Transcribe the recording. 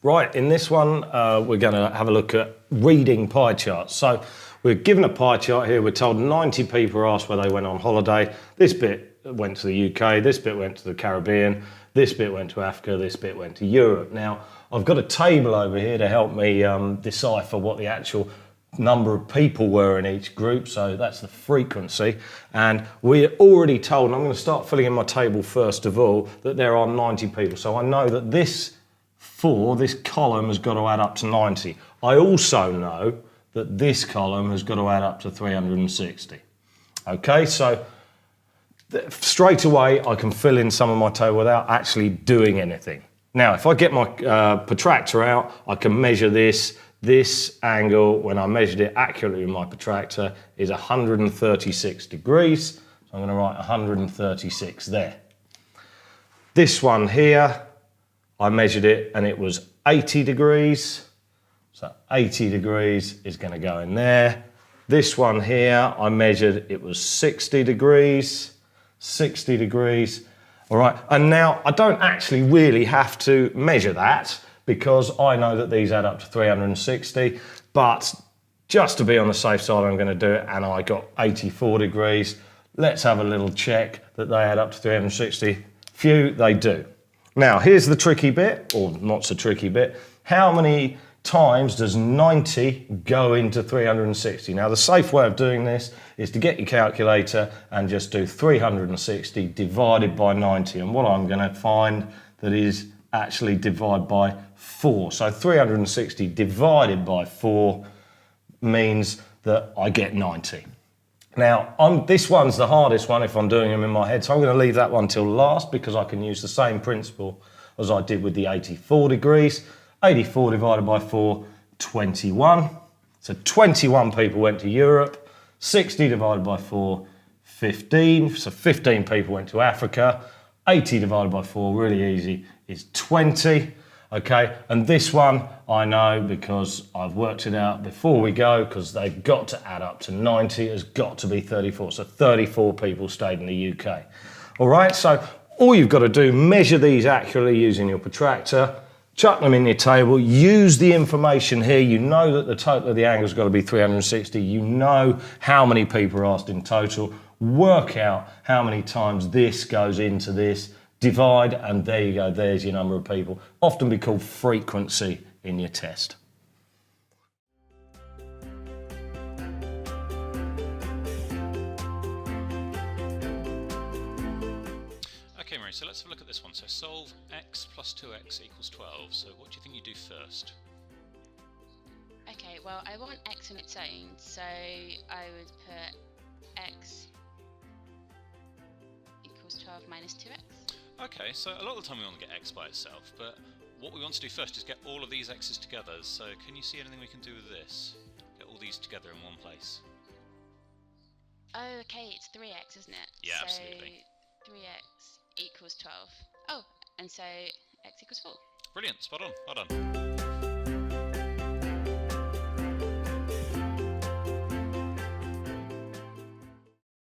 Right, in this one, we're going to have a look at reading pie charts. So we're given a pie chart here. We're told 90 people are asked where they went on holiday. This bit went to the UK, this bit went to the Caribbean, this bit went to Africa, this bit went to Europe. Now, I've got a table over here to help me decipher what the actual number of people were in each group. So that's the frequency. And we're already told, and I'm going to start filling in my table first of all, that there are 90 people. So I know that this column has got to add up to 90. I also know that this column has got to add up to 360. Okay, so straight away I can fill in some of my table without actually doing anything. Now, if I get my protractor out, I can measure this. This angle, when I measured it accurately with my protractor, is 136 degrees. So I'm going to write 136 there. This one here, I measured it and it was 80 degrees. So 80 degrees is going to go in there. This one here, I measured, it was 60 degrees. 60 degrees. All right, and now I don't actually really have to measure that because I know that these add up to 360, but just to be on the safe side, I'm going to do it, and I got 84 degrees. Let's have a little check that they add up to 360. Phew, they do. Now, here's the tricky bit, or not so tricky bit. How many times does 90 go into 360? Now, the safe way of doing this is to get your calculator and just do 360 divided by 90. And what I'm going to find that is actually divide by 4. So 360 divided by 4 means that I get 90. Now, this one's the hardest one if I'm doing them in my head, so I'm going to leave that one till last because I can use the same principle as I did with the 84 degrees. 84 divided by 4, 21. So 21 people went to Europe. 60 divided by 4, 15. So 15 people went to Africa. 80 divided by 4, really easy, is 20. Okay, and this one I know because I've worked it out before we go, because they've got to add up to 90. It has got to be 34. So 34 people stayed in the UK. All right, so all you've got to do, measure these accurately using your protractor, chuck them in your table, use the information here. You know that the total of the angle's got to be 360. You know how many people are asked in total. Work out how many times this goes into this, divide, and there you go, there's your number of people. Often be called frequency in your test. Okay, Mary, so let's have a look at this one. So solve x plus 2x equals 12. So what do you think you do first? Okay, well, I want x on its own, so I would put x equals 12 minus 2x. Okay, so a lot of the time we want to get x by itself, but what we want to do first is get all of these x's together. So can you see anything we can do with this? Get all these together in one place. Oh, okay, it's 3x, isn't it? Yeah, so absolutely. 3x equals 12. Oh, and so x equals 4. Brilliant, spot on, well done.